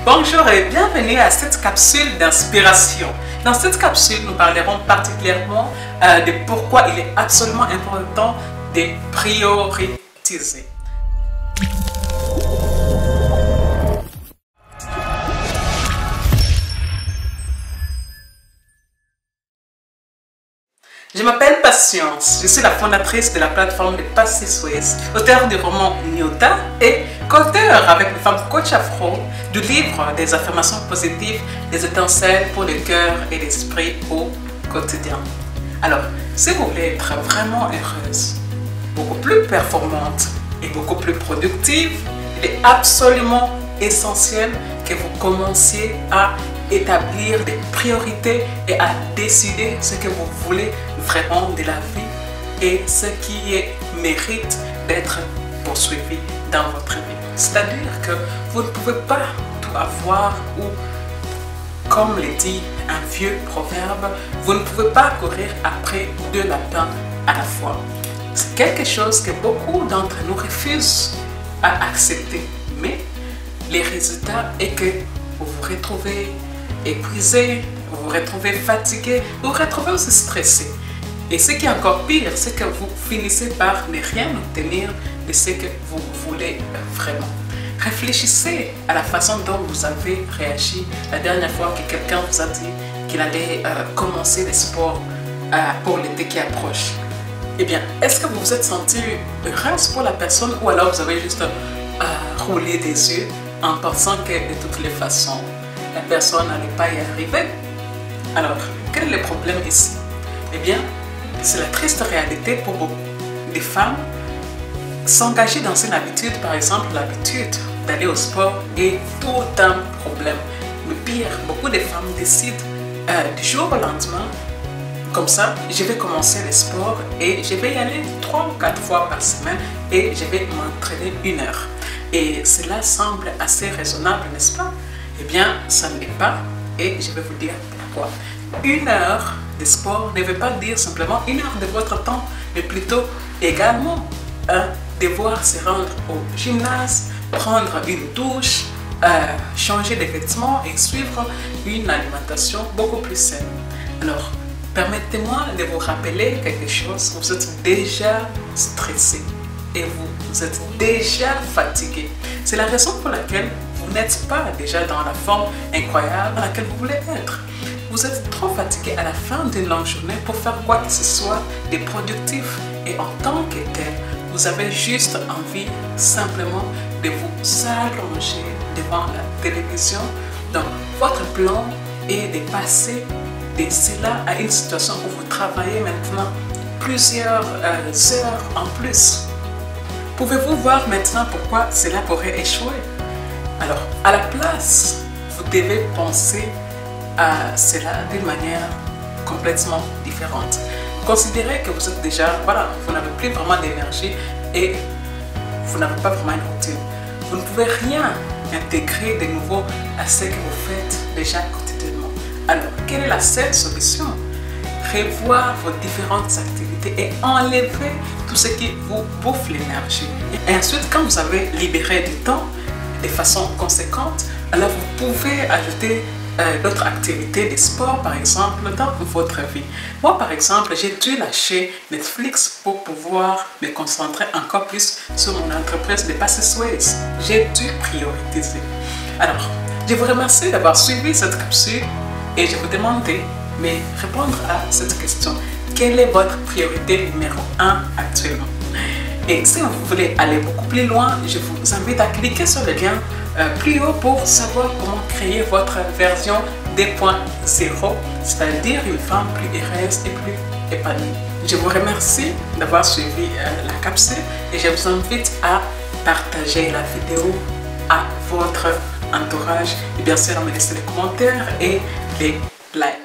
Bonjour et bienvenue à cette capsule d'inspiration. Dans cette capsule, nous parlerons particulièrement de pourquoi il est absolument important de prioriser. Je m'appelle Patience, je suis la fondatrice de la plateforme de Passé Suez, auteure du roman Nyota et co-auteure avec les femmes coach afro du livre des affirmations positives, des étincelles pour le cœur et l'esprit au quotidien. Alors, si vous voulez être vraiment heureuse, beaucoup plus performante et beaucoup plus productive, il est absolument essentiel que vous commenciez à établir des priorités et à décider ce que vous voulez vraiment de la vie et ce qui mérite d'être poursuivi dans votre vie. C'est-à-dire que vous ne pouvez pas tout avoir ou, comme le dit un vieux proverbe, vous ne pouvez pas courir après deux lapins à la fois. C'est quelque chose que beaucoup d'entre nous refusent à accepter, mais le résultat est que vous vous retrouvez épuisé, vous vous retrouvez fatigué, vous vous retrouvez aussi stressé. Et ce qui est encore pire, c'est que vous finissez par ne rien obtenir de ce que vous voulez vraiment. Réfléchissez à la façon dont vous avez réagi la dernière fois que quelqu'un vous a dit qu'il allait commencer le sport pour l'été qui approche. Eh bien, est-ce que vous vous êtes senti heureuse pour la personne ou alors vous avez juste roulé des yeux en pensant que de toutes les façons, la personne n'allait pas y arriver? Alors, quel est le problème ici? Eh bien, c'est la triste réalité pour beaucoup de femmes. S'engager dans une habitude, par exemple l'habitude d'aller au sport, est tout un problème. Le pire, beaucoup de femmes décident du jour au lendemain, comme ça, je vais commencer le sport et je vais y aller 3 ou 4 fois par semaine et je vais m'entraîner 1 heure. Et cela semble assez raisonnable, n'est-ce pas? Eh bien, ça ne l'est pas et je vais vous dire pourquoi. 1 heure de sport ne veut pas dire simplement 1 heure de votre temps, mais plutôt également devoir se rendre au gymnase, prendre une douche, changer de vêtements et suivre une alimentation beaucoup plus saine. Alors, permettez-moi de vous rappeler quelque chose. Vous êtes déjà stressé et vous êtes déjà fatigué. C'est la raison pour laquelle vous n'êtes pas déjà dans la forme incroyable dans laquelle vous voulez être. Vous êtes trop fatigué à la fin d'une longue journée pour faire quoi que ce soit de productif. Et en tant que tel, vous avez juste envie simplement de vous allonger devant la télévision. Donc, votre plan est de passer de cela à une situation où vous travaillez maintenant plusieurs heures en plus. Pouvez-vous voir maintenant pourquoi cela pourrait échouer? Alors, à la place, vous devez penser à cela d'une manière complètement différente. Considérez que vous êtes déjà, voilà, vous n'avez plus vraiment d'énergie et vous n'avez pas vraiment une routine. Vous ne pouvez rien intégrer de nouveau à ce que vous faites déjà quotidiennement. Alors, quelle est la seule solution? Revoir vos différentes activités et enlever tout ce qui vous bouffe l'énergie. Et ensuite, quand vous avez libéré du temps de façon conséquente, alors vous pouvez ajouter d'autres activités de sport, par exemple, dans votre vie. Moi, par exemple, j'ai dû lâcher Netflix pour pouvoir me concentrer encore plus sur mon entreprise de Passé Suez. J'ai dû prioriser. Alors, je vous remercie d'avoir suivi cette capsule et je vous demande de me répondre à cette question. Quelle est votre priorité numéro 1 actuellement? Et si vous voulez aller beaucoup plus loin, je vous invite à cliquer sur le lien plus haut pour savoir comment créer votre version 2.0, c'est-à-dire une femme plus heureuse et plus épanouie. Je vous remercie d'avoir suivi la capsule et je vous invite à partager la vidéo à votre entourage et bien sûr à me laisser les commentaires et les likes.